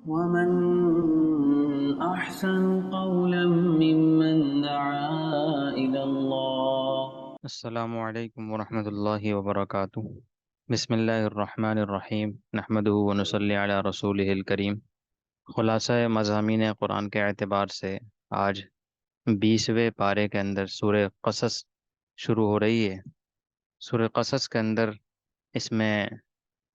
ومن أحسن قولا ممن دعا إلى الله. السلام علیکم ورحمۃ اللہ وبرکاتہ۔ بسم اللہ الرحمن الرحیم، نحمدہ ونصلی علی رسولہ الکریم۔ خلاصہ مضامین قرآن کے اعتبار سے آج 20ویں پارے کے اندر سورہ قصص شروع ہو رہی ہے۔ سورہ قصص کے اندر اس میں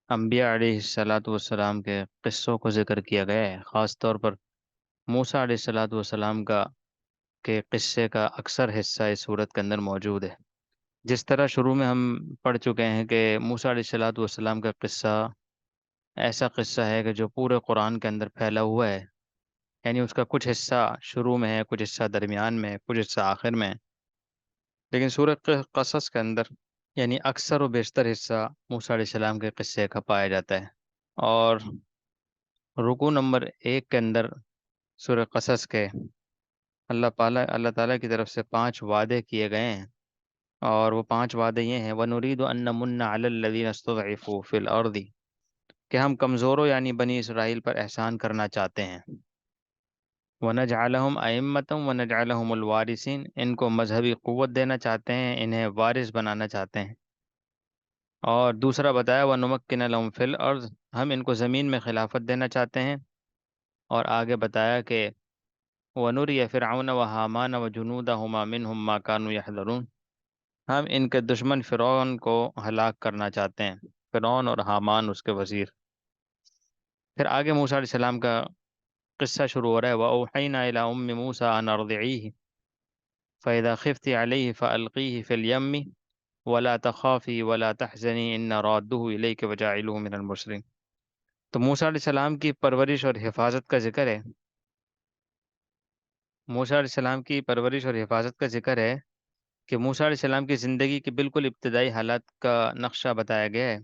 انبیاء علیہ الصلاۃ والسلام کے قصوں کو ذکر کیا گیا ہے، خاص طور پر موسیٰ علیہ الصلاۃ والسلام کا کے قصے کا اکثر حصہ اس سورت کے اندر موجود ہے۔ جس طرح شروع میں ہم پڑھ چکے ہیں کہ موسیٰ علیہ الصلاۃ والسلام کا قصہ ایسا قصہ ہے کہ جو پورے قرآن کے اندر پھیلا ہوا ہے، یعنی اس کا کچھ حصہ شروع میں ہے، کچھ حصہ درمیان میں ہے، کچھ حصہ آخر میں ہے۔ لیکن سورہ قصص کے اندر یعنی اکثر و بیشتر حصہ موسیٰ علیہ السلام کے قصے کا پایا جاتا ہے۔ اور رکوع نمبر 1 کے اندر سورہ قصص کے اللہ تعالیٰ کی طرف سے 5 وعدے کیے گئے ہیں، اور وہ 5 وعدے یہ ہیں: وَنُرِيدُ أَن نَّمُنَّ عَلَى الَّذِينَ اسْتُضْعِفُوا فِي الْأَرْضِ، کہ ہم کمزوروں یعنی بنی اسرائیل پر احسان کرنا چاہتے ہیں۔ وَنَجْعَلَهُمْ أَئِمَّةً وَنَجْعَلَهُمُ الْوَارِثِينَ، ان کو مذہبی قوت دینا چاہتے ہیں، انہیں وارث بنانا چاہتے ہیں۔ اور دوسرا بتایا وَنُمَكِّنَ لَهُمْ فِي الْأَرْضِ، ہم ان کو زمین میں خلافت دینا چاہتے ہیں۔ اور آگے بتایا کہ وَنُرِيَ فِرْعَوْنَ وَهَامَانَ وَجُنُودَهُمَا مِنْهُمْ مَا كَانُوا يَحْذَرُونَ، ہم ان کے دشمن فرعون کو ہلاک کرنا چاہتے ہیں، فرعون اور حامان اس کے وزیر۔ پھر آگے موسیٰ علیہ السلام کا قصہ شروع ہو رہا ہے: وَأَوْحَيْنَا إِلَىٰ أُمِّ مُوسَىٰ أَنْ أَرْضِعِيهِ فَإِذَا خِفْتِ عَلَيْهِ فَأَلْقِيهِ فِي الْيَمِّ وَلَا تَخَافِي وَلَا تَحْزَنِي إِنَّا رَادُّهُ إِلَيْكِ وَجَاعِلُهُ مِنَ الْمُرْسَلِينَ۔ تو موسیٰ علیہ السلام کی پرورش اور حفاظت کا ذکر ہے۔ موسیٰ علیہ السلام کی پرورش اور حفاظت کا ذکر ہے کہ موسیٰ علیہ السلام کی زندگی کی بالکل ابتدائی حالات کا نقشہ بتایا گیا ہے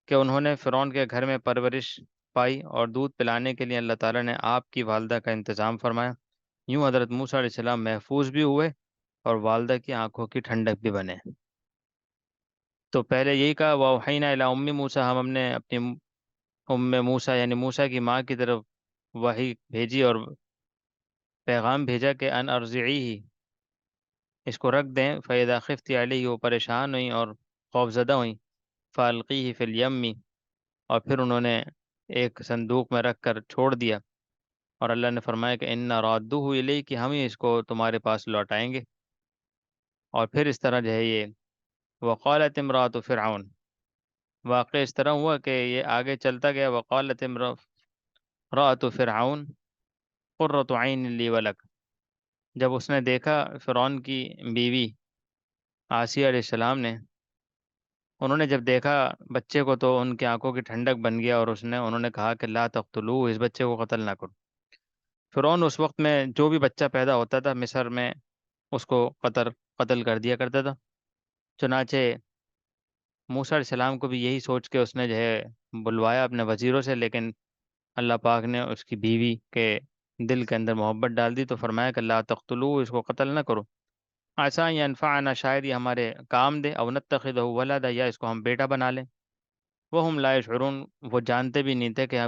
کہ انہوں نے فرعون کے گھر میں پرورش پائی، اور دودھ پلانے کے لیے اللہ تعالیٰ نے آپ کی والدہ کا انتظام فرمایا۔ یوں حضرت موسیٰ علیہ السلام محفوظ بھی ہوئے اور والدہ کی آنکھوں کی ٹھنڈک بھی بنے۔ تو پہلے یہی کہا وَأَوْحَيْنَا إِلَىٰ أُمِّ مُوسَىٰ، ہم نے اپنی موسیٰ یعنی موسیٰ کی ماں کی طرف وحی بھیجی اور پیغام بھیجا کہ ان ارضعیہ، اس کو رکھ دیں۔ فَإِذَا خِفْتِ عَلَيْهِ، وہ پریشان ہوئیں اور خوف زدہ ہوئیں۔ فَأَلْقِيهِ فِي الْيَمِّ، اور پھر انہوں نے ایک صندوق میں رکھ کر چھوڑ دیا، اور اللہ نے فرمایا کہ اِنَّا رَادُّهُ إِلَيْكِ، ہم ہی اس کو تمہارے پاس لوٹائیں گے۔ اور پھر اس طرح جو ہے یہ وقالت امرأۃ فرعون، واقع اس طرح ہوا کہ یہ آگے چلتا گیا۔ وقالت امرأۃ فرعون قرۃ عین لی ولک، جب اس نے دیکھا فرعون کی بیوی آسیہ علیہ السلام نے، انہوں نے جب دیکھا بچے کو تو ان کی آنکھوں کی ٹھنڈک بن گیا، اور انہوں نے کہا کہ لا تقتلوہ، اس بچے کو قتل نہ کرو۔ فرعون اس وقت میں جو بھی بچہ پیدا ہوتا تھا مصر میں اس کو قتل کر دیا کرتا تھا۔ چنانچہ موسیٰ علیہ السلام کو بھی یہی سوچ کے اس نے جو ہے بلوایا اپنے وزیروں سے، لیکن اللہ پاک نے اس کی بیوی کے دل کے اندر محبت ڈال دی، تو فرمایا کہ لا تقتلوہ، اس کو قتل نہ کرو، عسیٰ ینفعنا، شاید یہ ہمارے کام دے، او نتخذہ ولدا، یا اس کو ہم بیٹا بنا لیں۔ وہم لا یشعرون، وہ جانتے بھی نہیں تھے کہ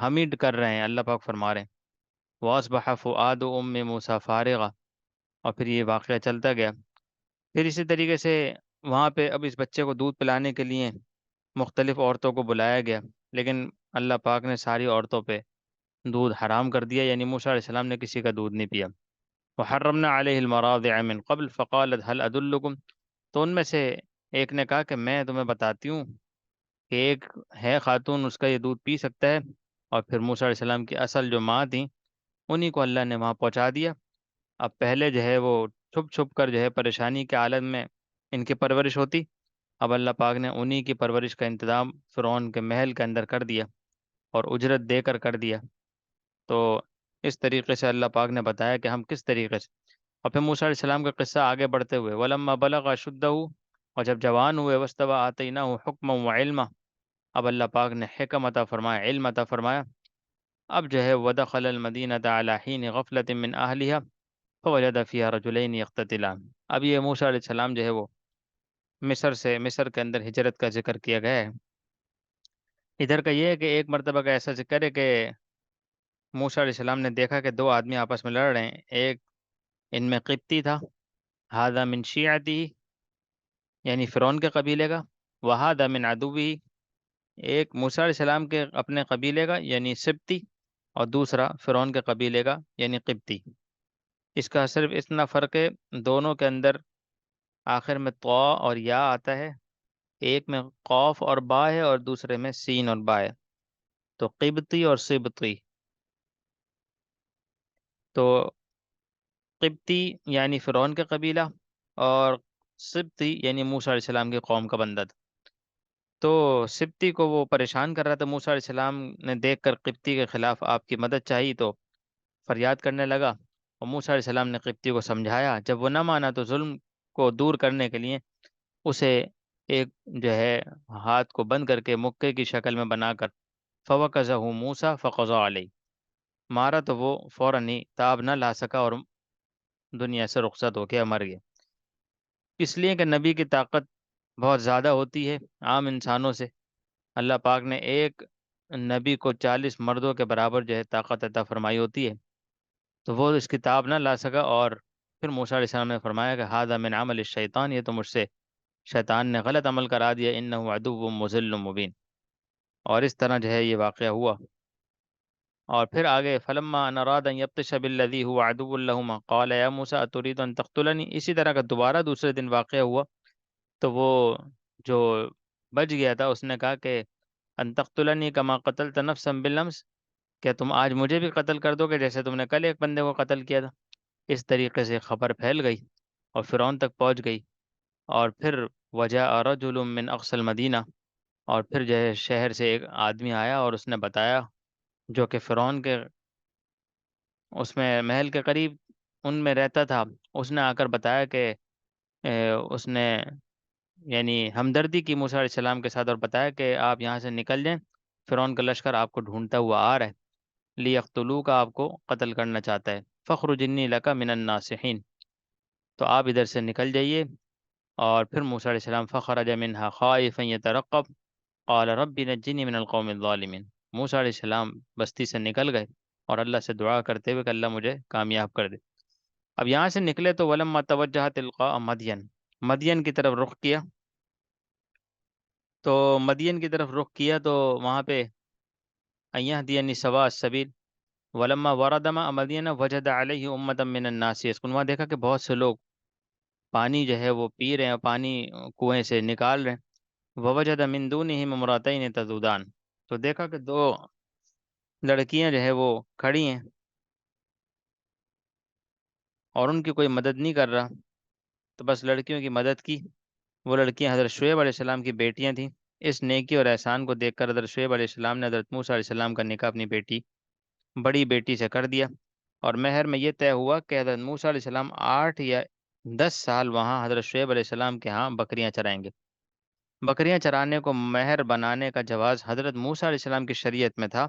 ہم ہی کر رہے ہیں، اللہ پاک فرما رہے ہیں۔ وَأَصْبَحَ فُؤَادُ أُمِّ مُوسَىٰ فَارِغًا، اور پھر یہ واقعہ چلتا گیا۔ پھر اسی طریقے سے وہاں پہ اب اس بچے کو دودھ پلانے کے لیے مختلف عورتوں کو بلایا گیا، لیکن اللہ پاک نے ساری عورتوں پہ دودھ حرام کر دیا، یعنی موسیٰ علیہ السلام نے کسی کا دودھ نہیں پیا۔ وحرمنا علیہ المراضع من قبل فقالت هل ادلکم، تو ان میں سے ایک نے کہا کہ میں تمہیں بتاتی ہوں کہ ایک ہے خاتون، اس کا یہ دودھ پی سکتا ہے۔ اور پھر موسیٰ علیہ السلام کی اصل جو ماں تھیں انہی کو اللہ نے وہاں پہنچا دیا۔ اب پہلے جو ہے وہ چھپ چھپ کر جو ہے پریشانی کے عالم میں ان کی پرورش ہوتی، اب اللہ پاک نے انہی کی پرورش کا انتظام فرعون کے محل کے اندر کر دیا اور اجرت دے کر دیا۔ تو اس طریقے سے اللہ پاک نے بتایا کہ ہم کس طریقے سے۔ اور پھر موسیٰ علیہ السلام کا قصہ آگے بڑھتے ہوئے وَلَمَّا بَلَغَ أَشُدَّهُ، اور جب جوان ہوئے وَاسْتَوَىٰ آتَيْنَاهُ حُكْمًا وَعِلْمًا، اب اللہ پاک نے حکم عطا فرمایا، علم عطا فرمایا۔ اب جو ہے وَدَخَلَ الْمَدِينَةَ عَلَىٰ حِينِ غَفْلَةٍ مِّنْ أَهْلِهَا فَوَجَدَ فِيهَا رَجُلَيْنِ يَقْتَتِلَانِ، اب یہ موسیٰ علیہ السلام جو ہے وہ مصر کے اندر ہجرت کا ذکر کیا گیا ہے ادھر کا یہ ہے کہ ایک مرتبہ کا ایسا ذکر ہے کہ موسیٰ علیہ السلام نے دیکھا کہ دو آدمی آپس میں لڑ رہے ہیں، ایک ان میں قبطی تھا، ہذا من شیعتی، یعنی فرعون کے قبیلے کا، وہذا من عدوی، ایک موسیٰ علیہ السلام کے اپنے قبیلے کا یعنی سبتی، اور دوسرا فرعون کے قبیلے کا یعنی قبطی۔ اس کا صرف اتنا فرق ہے، دونوں کے اندر آخر میں طا اور یا آتا ہے، ایک میں قوف اور با ہے اور دوسرے میں سین اور با ہے، تو قبطی اور سبطی۔ تو قبطی یعنی فرعون کا قبیلہ، اور سبطی یعنی موسیٰ علیہ السلام کی قوم کا بندہ تھا۔ تو سبطی کو وہ پریشان کر رہا تھا، موسیٰ علیہ السلام نے دیکھ کر قبطی کے خلاف آپ کی مدد چاہی تو فریاد کرنے لگا، اور موسیٰ علیہ السلام نے قبطی کو سمجھایا، جب وہ نہ مانا تو ظلم کو دور کرنے کے لیے اسے ایک جو ہے ہاتھ کو بند کر کے مکے کی شکل میں بنا کر فَوَكَزَهُ مُوسَى فَقَضَى عَلَيْهِ، مارا تو وہ فوراً ہی تاب نہ لا سکا اور دنیا سے رخصت ہو کے مر گیا۔ اس لیے کہ نبی کی طاقت بہت زیادہ ہوتی ہے عام انسانوں سے، اللہ پاک نے ایک نبی کو 40 مردوں کے برابر جو ہے طاقت عطا فرمائی ہوتی ہے، تو وہ اس کتاب نہ لا سکا، اور پھر موسیٰ علیہ السلام نے فرمایا کہ ھذا من عمل الشیطان، یہ تو مجھ سے شیطان نے غلط عمل کرا دیا، انہ عدو مضل مبین، اور اس طرح جو ہے یہ واقعہ ہوا۔ اور پھر آگے فلما ان اراد ان یبطش بالذی هو عدو لهما قال یا موسیٰ اتريد ان تقتلنی، اسی طرح کا دوبارہ دوسرے دن واقعہ ہوا، تو وہ جو بچ گیا تھا اس نے کہا کہ ان تقتلنی کما قتلت نفسا بالامس، کیا تم آج مجھے بھی قتل کر دو گے جیسے تم نے کل ایک بندے کو قتل کیا تھا؟ اس طریقے سے خبر پھیل گئی اور فرعون تک پہنچ گئی، اور پھر وجاء رجل من اقصى المدینہ، اور پھر جو ہے شہر سے ایک آدمی آیا اور اس نے بتایا، جو کہ فرعون کے اس میں محل کے قریب ان میں رہتا تھا، اس نے آ کر بتایا کہ اس نے یعنی ہمدردی کی موسیٰ علیہ السلام کے ساتھ، اور بتایا کہ آپ یہاں سے نکل جائیں، فرعون کا لشکر آپ کو ڈھونڈتا ہوا آ رہا ہے، لیقتلوک، آپ کو قتل کرنا چاہتا ہے، فخرج انی لک من الناصحین، تو آپ ادھر سے نکل جائیے۔ اور پھر موسیٰ علیہ السلام فخرج منها خائفا يترقب قال رب نجنی من القوم الظالمین، موسیٰ علیہ السلام بستی سے نکل گئے اور اللہ سے دعا کرتے ہوئے کہ اللہ مجھے کامیاب کر دے۔ اب یہاں سے نکلے تو ولما توجہ تلقاء مدین، مدین کی طرف رخ کیا، تو مدین کی طرف رخ کیا تو وہاں پہ ان یہدینی سواء السبیل، ولما ورد ماء مدین وجد علیہ امة من الناس یسقون، وہاں دیکھا کہ بہت سے لوگ پانی جو ہے وہ پی رہے ہیں، پانی کنویں سے نکال رہے ہیں، ووجد من دونہم امرأتین تذودان، تو دیکھا کہ دو لڑکیاں جو ہے وہ کھڑی ہیں اور ان کی کوئی مدد نہیں کر رہا، تو بس لڑکیوں کی مدد کی۔ وہ لڑکیاں حضرت شعیب علیہ السلام کی بیٹیاں تھیں، اس نیکی اور احسان کو دیکھ کر حضرت شعیب علیہ السلام نے حضرت موسیٰ علیہ السلام کا نکاح اپنی بیٹی بڑی بیٹی سے کر دیا، اور مہر میں یہ طے ہوا کہ حضرت موسیٰ علیہ السلام 8 یا 10 سال وہاں حضرت شعیب علیہ السلام کے ہاں بکریاں چرائیں گے۔ بکریاں چرانے کو مہر بنانے کا جواز حضرت موسیٰ علیہ السلام کی شریعت میں تھا،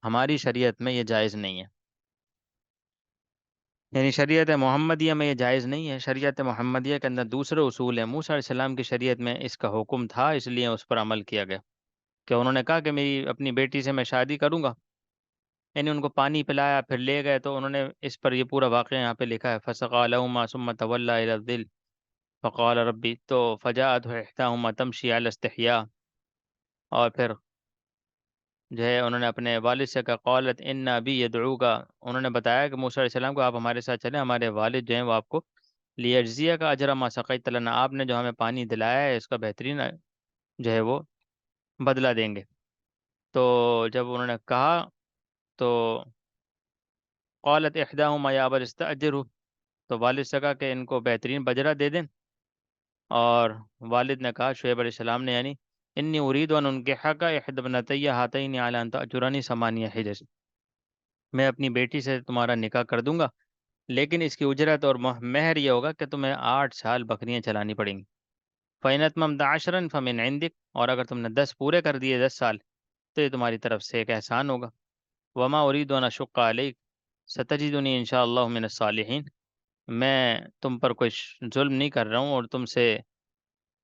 ہماری شریعت میں یہ جائز نہیں ہے، یعنی شریعت محمدیہ میں یہ جائز نہیں ہے، شریعت محمدیہ کے اندر دوسرے اصول ہیں، موسیٰ علیہ السلام کی شریعت میں اس کا حکم تھا، اس لیے اس پر عمل کیا گیا، کہ انہوں نے کہا کہ میری اپنی بیٹی سے میں شادی کروں گا، یعنی ان کو پانی پلایا پھر لے گئے، تو انہوں نے اس پر یہ پورا واقعہ یہاں پہ لکھا ہے، فَسَقَىٰ لَهُمَا ثُمَّ تَوَلَّىٰ إِلَى الظِّلِّ فَقَالَ رَبِّ، تو فَجَاءَتْهُ إِحْدَاهُمَا تَمْشِي عَلَى اسْتِحْيَاءٍ، اور پھر جو ہے انہوں نے اپنے والد سے کہا قالت ان ابی یدعوک، انہوں نے بتایا کہ موسیٰ علیہ السلام کو آپ ہمارے ساتھ چلیں، ہمارے والد جو ہیں وہ آپ کو لیجزیہ کا اجر ما سقیت لنا، آپ نے جو ہمیں پانی دلایا ہے اس کا بہترین جو ہے وہ بدلہ دیں گے۔ تو جب انہوں نے کہا تو قالت احداهما یا ابا استاجره، تو والد سے کہا کہ ان کو بہترین بجرہ دے دیں، اور والد نے کہا شعیب علیہ السلام نے، یعنی انی ارید ان انکحک احد ابنتی ہاتین علی ان تاجرنی ثمانیہ حجج، میں اپنی بیٹی سے تمہارا نکاح کر دوں گا، لیکن اس کی اجرت اور مہر یہ ہوگا کہ تمہیں 8 سال بکریاں چلانی پڑیں گی، فَإِنْ أَتْمَمْتَ عَشْرًا فَمِنْ عِنْدِكَ، اور اگر تم نے 10 پورے کر دیے 10 سال، تو یہ تمہاری طرف سے ایک احسان ہوگا، وَمَا أُرِيدُ أَنْ أَشُقَّ عَلَيْكَ سَتَجِدُنِي إِنْ شَاء اللَّهُ مِنَ الصَّالِحِينَ، میں تم پر کوئی ظلم نہیں کر رہا ہوں، اور تم سے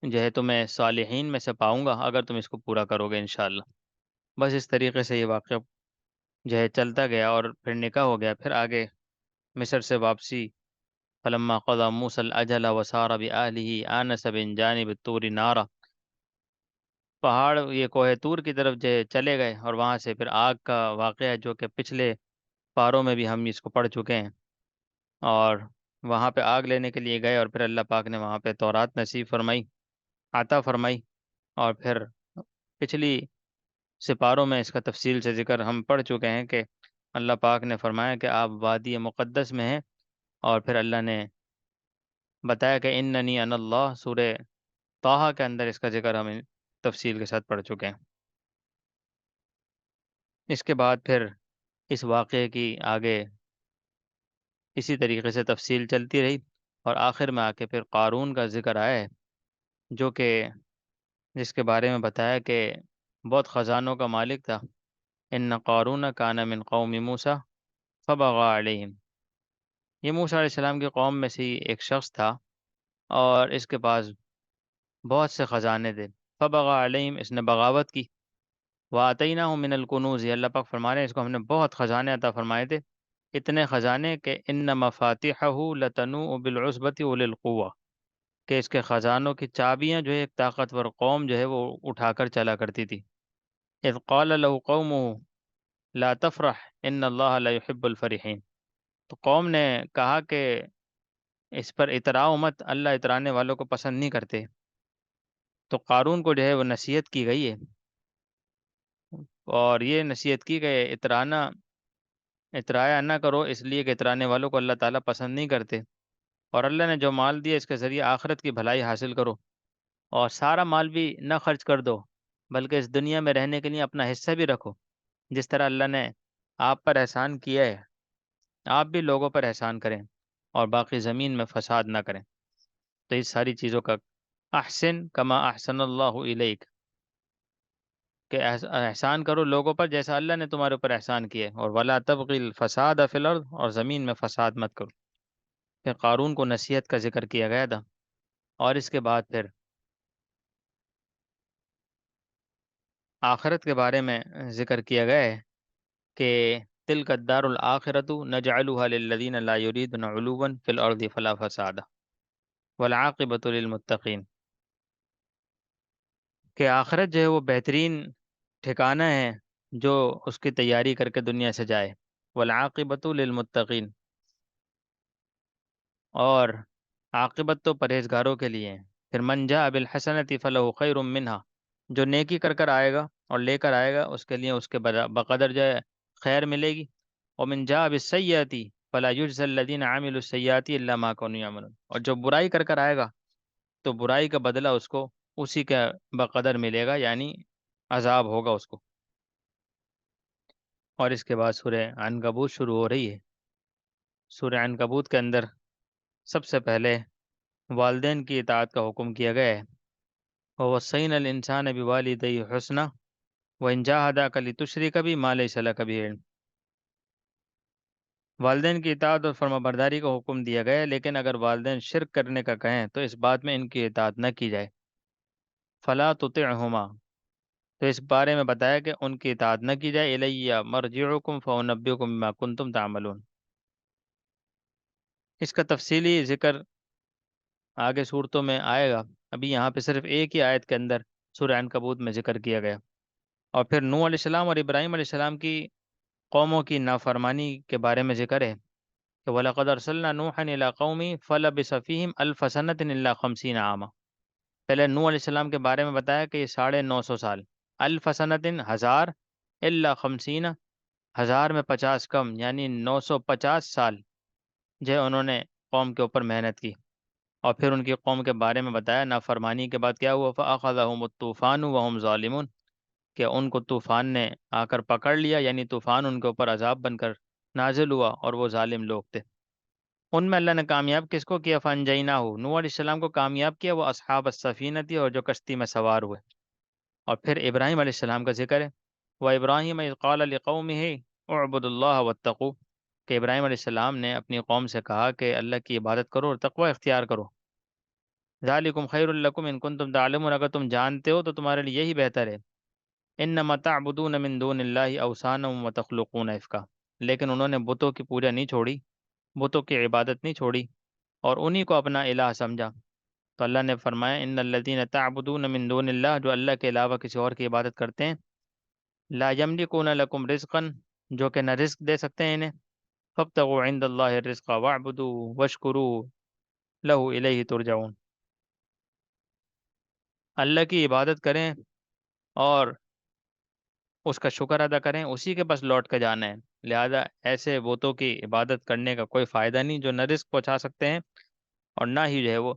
جو ہے تمہیں صالحین میں سے پاؤں گا اگر تم اس کو پورا کرو گے انشاءاللہ۔ بس اس طریقے سے یہ واقعہ جو ہے چلتا گیا، اور پھر نکاح ہو گیا۔ پھر آگے مصر سے واپسی، فلما قضى موسى الأجل وسار بأهله آنس من جانب الطور نارا، پہاڑ یہ کوہ طور کی طرف جو ہے چلے گئے، اور وہاں سے پھر آگ کا واقعہ ہے جو کہ پچھلے پاروں میں بھی ہم اس کو پڑھ چکے ہیں، اور وہاں پہ آگ لینے کے لیے گئے، اور پھر اللہ پاک نے وہاں پہ تورات نصیب فرمائی، عطا فرمائی، اور پھر پچھلی سپاروں میں اس کا تفصیل سے ذکر ہم پڑھ چکے ہیں کہ اللہ پاک نے فرمایا کہ آپ وادی مقدس میں ہیں، اور پھر اللہ نے بتایا کہ اننی انا اللہ، سورہ طٰہٰ کے اندر اس کا ذکر ہم تفصیل کے ساتھ پڑھ چکے ہیں۔ اس کے بعد پھر اس واقعے کی آگے اسی طریقے سے تفصیل چلتی رہی، اور آخر میں آ کے پھر قارون کا ذکر آیا ہے، جو کہ جس کے بارے میں بتایا کہ بہت خزانوں کا مالک تھا۔ ان قارون کان من قوم موسیٰ فبغى علیہم، یہ موسیٰ علیہ السلام کی قوم میں سے ہی ایک شخص تھا، اور اس کے پاس بہت سے خزانے تھے۔ فبغى علیہم، اس نے بغاوت کی۔ وَآتَيْنَاهُ مِنَ الْكُنُوزِ، اللہ پاک فرما رہے ہیں اس کو ہم نے بہت خزانے عطا فرمائے تھے، اتنے خزانے کہ ان مفاتیحہ لتنوء بالعصبۃ اولي القوہ، کہ اس کے خزانوں کی چابیاں جو ہے ایک طاقتور قوم جو ہے وہ اٹھا کر چلا کرتی تھی۔ اذ قال له قومه لا تفرح ان اللہ لا يحب الفرحین، تو قوم نے کہا کہ اس پر اتراؤ مت، اللہ اترانے والوں کو پسند نہیں کرتے۔ تو قارون کو جو ہے وہ نصیحت کی گئی ہے، اور یہ نصیحت کی کہ اترایا نہ کرو، اس لیے کہ اترانے والوں کو اللہ تعالیٰ پسند نہیں کرتے، اور اللہ نے جو مال دیا اس کے ذریعے آخرت کی بھلائی حاصل کرو، اور سارا مال بھی نہ خرچ کر دو، بلکہ اس دنیا میں رہنے کے لیے اپنا حصہ بھی رکھو، جس طرح اللہ نے آپ پر احسان کیا ہے آپ بھی لوگوں پر احسان کریں، اور باقی زمین میں فساد نہ کریں۔ تو اس ساری چیزوں کا احسن کما احسن اللہ الیک، کہ احسان کرو لوگوں پر جیسا اللہ نے تمہارے اوپر احسان کیا ہے، اور ولا تبغی الفساد فی الارض، اور زمین میں فساد مت کرو۔ پھر قارون کو نصیحت کا ذکر کیا گیا تھا، اور اس کے بعد پھر آخرت کے بارے میں ذکر کیا گیا ہے کہ تلک الدار الآخرۃ نجعلها للذین لا یریدون علوا فی الارض فلا فساد والعاقبۃ للمتقین، کہ آخرت جو ہے وہ بہترین ٹھکانہ ہے جو اس کی تیاری کر کے دنیا سے جائے، والعاقبۃ للمتقین، اور عاقبت تو پرہیزگاروں کے لیے ہے۔ پھر من جاء بالحسنۃ فلہ خیر منہا، جو نیکی کر کر آئے گا اور لے کر آئے گا اس کے لیے اس کے بقدر جو ہے خیر ملے گی، ومن جاء بالسیئۃ فلا یجزی الذین عملوا السیئات الا ما كانوا یعملون، اور جو برائی کر کر آئے گا تو برائی کا بدلہ اس کو اسی کا بقدر ملے گا، یعنی عذاب ہوگا اس کو۔ اور اس کے بعد سورہ عنکبوت شروع ہو رہی ہے۔ سورہ عنکبوت کے اندر سب سے پہلے والدین کی اطاعت کا حکم کیا گیا ہے۔ وَوَصَّيْنَا الْإِنسَانَ بِوَالِدَيْهِ حُسْنًا وَإِنْ جَاهَدَاكَ لِتُشْرِكَ بِي مَا لَيْسَ لَكَ بِهِ عِلْمٌ، والدین کی اطاعت اور فرما برداری کا حکم دیا گیا ہے، لیکن اگر والدین شرک کرنے کا کہیں تو اس بات میں ان کی اطاعت نہ کی جائے۔ فَلَا تُطِعْهُمَا، تو اس بارے میں بتایا کہ ان کی اطاعت نہ کی جائے۔ الیہ مرجعکم فانبئکم بما کنتم تعملون، اس کا تفصیلی ذکر آگے صورتوں میں آئے گا، ابھی یہاں پہ صرف ایک ہی آیت کے اندر سورہ عنکبوت میں ذکر کیا گیا۔ اور پھر نوح علیہ السلام اور ابراہیم علیہ السلام کی قوموں کی نافرمانی کے بارے میں ذکر ہے کہ وَلَقَدْ أَرْسَلْنَا نُوحًا إِلَىٰ قَوْمِهِ فَلَبِثَ فِيهِمْ أَلْفَ سَنَةٍ إِلَّا 50 عَامًا، پہلے نوح علیہ السلام کے بارے میں بتایا کہ یہ 950 سال، الف سنتن ہزار، الا 50، ہزار میں 50 کم، یعنی 950 سال جو ہے انہوں نے قوم کے اوپر محنت کی۔ اور پھر ان کی قوم کے بارے میں بتایا نافرمانی کے بعد کیا ہوا، فَأَخَذَهُمُ الطُّوفَانُ وَهُمْ ظَالِمُونَ، کہ ان کو طوفان نے آ کر پکڑ لیا، یعنی طوفان ان کے اوپر عذاب بن کر نازل ہوا، اور وہ ظالم لوگ تھے۔ ان میں اللہ نے کامیاب کس کو کیا، فَأَنجَيْنَاهُ، نوح علیہ السلام کو کامیاب کیا، وہ اصحاب السفینہ تھی، اور جو کشتی میں سوار ہوئے۔ اور پھر ابراہیم علیہ السلام کا ذکر ہے، وَإِبْرَاهِيمَ إِذْ قَالَ لِقَوْمِهِ اعْبُدُوا اللَّهَ وَاتَّقُوهُ، کہ ابراہیم علیہ السلام نے اپنی قوم سے کہا کہ اللہ کی عبادت کرو اور تقوی اختیار کرو۔ ذَلِكُمْ خَيْرٌ لَكُمْ إِن كُنتُمْ تَعْلَمُونَ، اگر تم جانتے ہو تو تمہارے لیے یہی بہتر ہے۔ انما تعبدون من دون اللہ اوثانا وتخلقون افکا، لیکن انہوں نے بتوں کی پوجا نہیں چھوڑی، بتوں کی عبادت نہیں چھوڑی، اور انہی کو اپنا الہ سمجھا۔ تو اللہ نے فرمایا ان الذین تعبدون من دون اللہ، جو اللہ کے علاوہ کسی اور کی عبادت کرتے ہیں، لا یملکون لکم رزقا، جو کہ نہ رزق دے سکتے ہیں انہیں، فابتغوا عند اللہ الرزق واعبدوا واشکروا لہ الیہ ترجعون، اللہ کی عبادت کریں اور اس کا شکر ادا کریں، اسی کے پاس لوٹ کے جانا ہے۔ لہذا ایسے بتوں کی عبادت کرنے کا کوئی فائدہ نہیں جو نہ رزق پہنچا سکتے ہیں اور نہ ہی جو ہے وہ،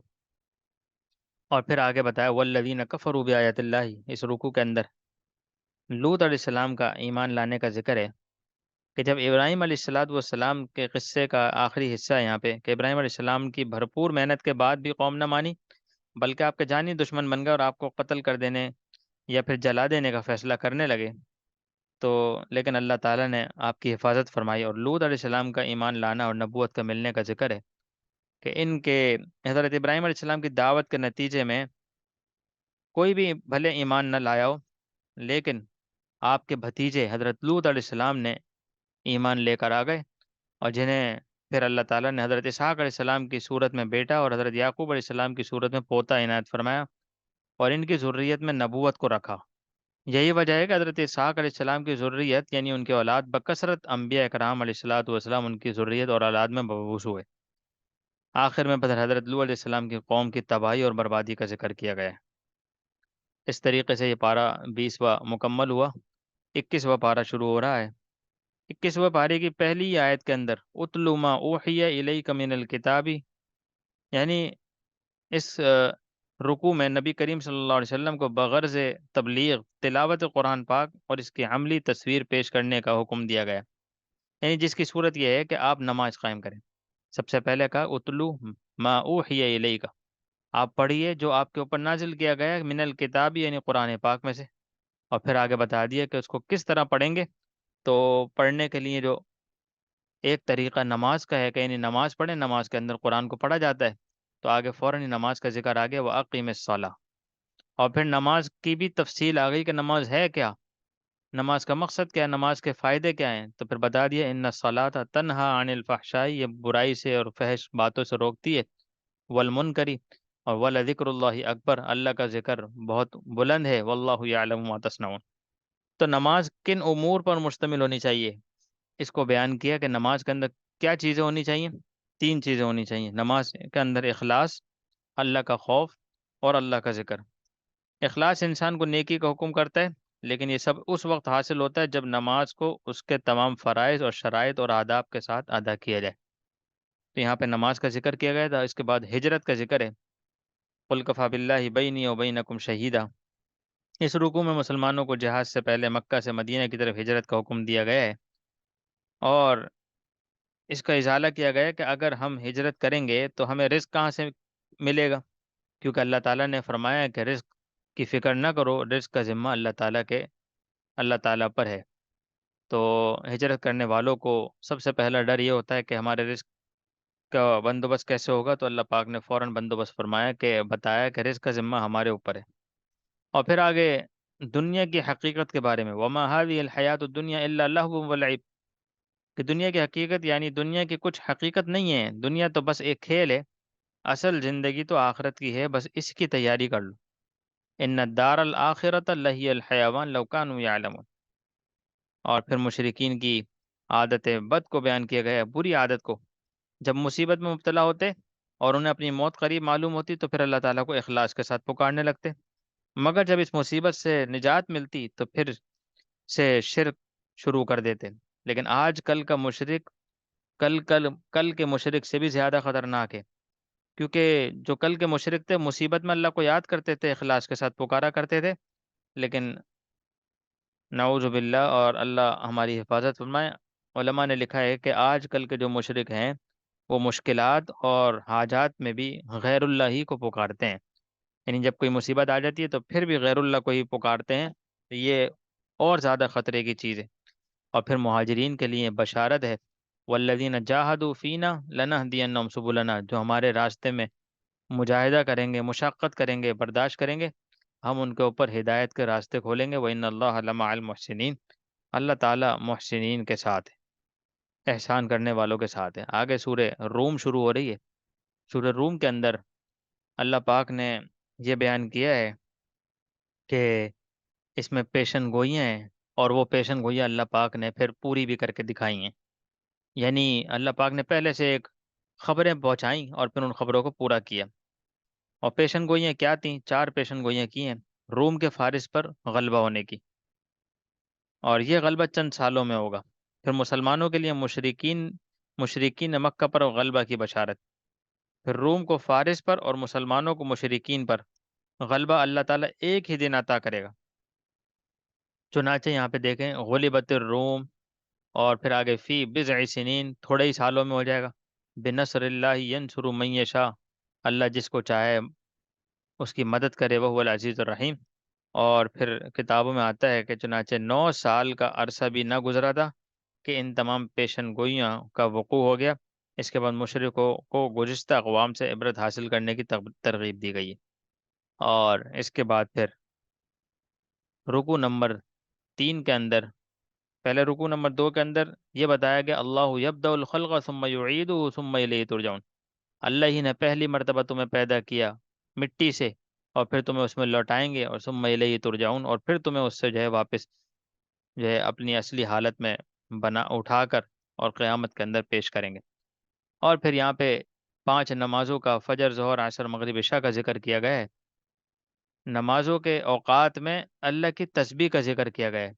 اور پھر آگے بتایا والذین کفروا بآیات اللہ، اس رکوع کے اندر لوط علیہ السلام کا ایمان لانے کا ذکر ہے، کہ جب ابراہیم علیہ السلام کے قصے کا آخری حصہ ہے یہاں پہ، کہ ابراہیم علیہ السلام کی بھرپور محنت کے بعد بھی قوم نہ مانی، بلکہ آپ کے جانی دشمن بن گئے اور آپ کو قتل کر دینے یا پھر جلا دینے کا فیصلہ کرنے لگے، تو لیکن اللہ تعالیٰ نے آپ کی حفاظت فرمائی، اور لوط علیہ السلام کا ایمان لانا اور نبوت کا ملنے کا ذکر ہے، کہ ان کے حضرت ابراہیم علیہ السلام کی دعوت کے نتیجے میں کوئی بھی بھلے ایمان نہ لایا ہو، لیکن آپ کے بھتیجے حضرت لوط علیہ السلام نے ایمان لے کر آ گئے، اور جنہیں پھر اللہ تعالیٰ نے حضرت اسحاق علیہ السلام کی صورت میں بیٹا اور حضرت یعقوب علیہ السلام کی صورت میں پوتا عنایت فرمایا، اور ان کی ذریت میں نبوت کو رکھا۔ یہی وجہ ہے کہ حضرت اسحاق علیہ السلام کی ذریت یعنی ان کے اولاد بکثرت انبیاء اکرام علیہ الصلوۃ والسلام ان کی ذریت اور اولاد میں مبعوث ہوئے۔ آخر میں پھر حضرت لوط علیہ السلام کی قوم کی تباہی اور بربادی کا ذکر کیا گیا ہے۔ اس طریقے سے یہ پارہ 20واں مکمل ہوا، 21واں پارہ شروع ہو رہا ہے۔ 21واں پارے کی پہلی آیت کے اندر اتلو ما اوحی الیک من الکتاب، یعنی اس رکوع میں نبی کریم صلی اللہ علیہ وسلم کو بغرض تبلیغ تلاوت قرآن پاک اور اس کی عملی تصویر پیش کرنے کا حکم دیا گیا، یعنی جس کی صورت یہ ہے کہ آپ نماز قائم کریں۔ سب سے پہلے کہا اتلو ما اوحی الیک، آپ پڑھیے جو آپ کے اوپر نازل کیا گیا ہے من الکتاب یعنی قرآن پاک میں سے، اور پھر آگے بتا دیا کہ اس کو کس طرح پڑھیں گے۔ تو پڑھنے کے لیے جو ایک طریقہ نماز کا ہے کہ یعنی نماز پڑھیں، نماز کے اندر قرآن کو پڑھا جاتا ہے، تو آگے فوراً ہی نماز کا ذکر آ گیا وہ اقیم الصلاۃ، اور پھر نماز کی بھی تفصیل آ گئی کہ نماز ہے کیا، نماز کا مقصد کیا ہے، نماز کے فائدے کیا ہیں، تو پھر بتا دیا ان الصلاۃ تنہا عن الفحشاء، یہ برائی سے اور فحش باتوں سے روکتی ہے، والمنکری، اور ولذکر اللہ اکبر، اللہ کا ذکر بہت بلند ہے، واللہ یعلم ما تصنعون۔ تو نماز کن امور پر مشتمل ہونی چاہیے، اس کو بیان کیا کہ نماز کے اندر کیا چیزیں ہونی چاہیے، 3 چیزیں ہونی چاہیے نماز کے اندر: اخلاص، اللہ کا خوف، اور اللہ کا ذکر۔ اخلاص انسان کو نیکی کا حکم کرتا ہے، لیکن یہ سب اس وقت حاصل ہوتا ہے جب نماز کو اس کے تمام فرائض اور شرائط اور آداب کے ساتھ ادا کیا جائے۔ تو یہاں پہ نماز کا ذکر کیا گیا تھا، اس کے بعد ہجرت کا ذکر ہے، قل کفی باللہ بینی و بینکم شہیدا۔ اس رکوع میں مسلمانوں کو جہاد سے پہلے مکہ سے مدینہ کی طرف ہجرت کا حکم دیا گیا ہے، اور اس کا ازالہ کیا گیا کہ اگر ہم ہجرت کریں گے تو ہمیں رزق کہاں سے ملے گا، کیونکہ اللہ تعالیٰ نے فرمایا ہے کہ رزق کی فکر نہ کرو، رزق کا ذمہ اللہ تعالیٰ پر ہے۔ تو ہجرت کرنے والوں کو سب سے پہلا ڈر یہ ہوتا ہے کہ ہمارے رزق کا بندوبست کیسے ہوگا، تو اللہ پاک نے فوراً بندوبست فرمایا کہ بتایا کہ رزق کا ذمہ ہمارے اوپر ہے۔ اور پھر آگے دنیا کی حقیقت کے بارے میں وما هذه الحیات الدنیا الا لهو ولعب، کہ دنیا کی حقیقت یعنی دنیا کی کچھ حقیقت نہیں ہے، دنیا تو بس ایک کھیل ہے، اصل زندگی تو آخرت کی ہے، بس اس کی تیاری کر لو۔ ان الدار الاخرۃ لہی الحیوان لو کانوا یعلمون۔ اور پھر مشرکین کی عادت بد کو بیان کیا گیا ہے، بری عادت کو، جب مصیبت میں مبتلا ہوتے اور انہیں اپنی موت قریب معلوم ہوتی تو پھر اللہ تعالیٰ کو اخلاص کے ساتھ پکارنے لگتے، مگر جب اس مصیبت سے نجات ملتی تو پھر سے شرک شروع کر دیتے۔ لیکن آج کل کا مشرک کل کے مشرک سے بھی زیادہ خطرناک ہے، کیونکہ جو کل کے مشرک تھے مصیبت میں اللہ کو یاد کرتے تھے، اخلاص کے ساتھ پکارا کرتے تھے، لیکن نعوذ باللہ اور اللہ ہماری حفاظت فرمائے، علماء نے لکھا ہے کہ آج کل کے جو مشرک ہیں وہ مشکلات اور حاجات میں بھی غیر اللہ ہی کو پکارتے ہیں، یعنی جب کوئی مصیبت آ جاتی ہے تو پھر بھی غیر اللہ کو ہی پکارتے ہیں، تو یہ اور زیادہ خطرے کی چیز ہے۔ اور پھر مہاجرین کے لیے بشارت ہے، والذین جاہدوا فینا لنہدینہم سبلنا، جو ہمارے راستے میں مجاہدہ کریں گے، مشقت کریں گے، برداشت کریں گے، ہم ان کے اوپر ہدایت کے راستے کھولیں گے۔ وَإِنَّ اللَّهَ لَمَعَ الْمُحْسِنِينَ، اللہ تعالیٰ محسنین کے ساتھ ہے، احسان کرنے والوں کے ساتھ ہے۔ آگے سورہ روم شروع ہو رہی ہے۔ سورہ روم کے اندر اللہ پاک نے یہ بیان کیا ہے کہ اس میں پیشن گوئیاں ہیں، اور وہ پیشن گوئیاں اللہ پاک نے پھر پوری بھی کر کے دکھائی ہیں۔ یعنی اللہ پاک نے پہلے سے ایک خبریں پہنچائیں اور پھر ان خبروں کو پورا کیا۔ اور پیشن گوئیاں کیا تھیں؟ 4 پیشن گوئیاں کی ہیں روم کے فارس پر غلبہ ہونے کی، اور یہ غلبہ چند سالوں میں ہوگا۔ پھر مسلمانوں کے لیے مشرکین مکہ پر غلبہ کی بشارت۔ پھر روم کو فارس پر اور مسلمانوں کو مشرکین پر غلبہ اللہ تعالیٰ ایک ہی دن عطا کرے گا۔ چنانچہ یہاں پہ دیکھیں غلبت الروم، اور پھر آگے فی بضع سنین، تھوڑے ہی سالوں میں ہو جائے گا۔ بنصر اللہ ینصر من یشاء، اللہ جس کو چاہے اس کی مدد کرے، وہ العزیز الرحیم۔ اور پھر کتابوں میں آتا ہے کہ چنانچہ 9 سال کا عرصہ بھی نہ گزرا تھا کہ ان تمام پیشن گوئیاں کا وقوع ہو گیا۔ اس کے بعد مشرکوں کو گزشتہ اقوام سے عبرت حاصل کرنے کی ترغیب دی گئی ہے۔ اور اس کے بعد پھر رکوع نمبر 3 کے اندر، پہلے رکوع نمبر 2 کے اندر یہ بتایا گیا اللہ یبدأ الخلق ثم یعیدہ ثم الیہ ترجعون، اللہ ہی نے پہلی مرتبہ تمہیں پیدا کیا مٹی سے، اور پھر تمہیں اس میں لوٹائیں گے، اور ثم الیہ ترجعون، اور پھر تمہیں اس سے جو ہے واپس جو ہے اپنی اصلی حالت میں بنا اٹھا کر اور قیامت کے اندر پیش کریں گے۔ اور پھر یہاں پہ 5 نمازوں کا، فجر، ظہر، عصر، مغرب، عشاء کا ذکر کیا گیا ہے۔ نمازوں کے اوقات میں اللہ کی تسبیح کا ذکر کیا گیا ہے۔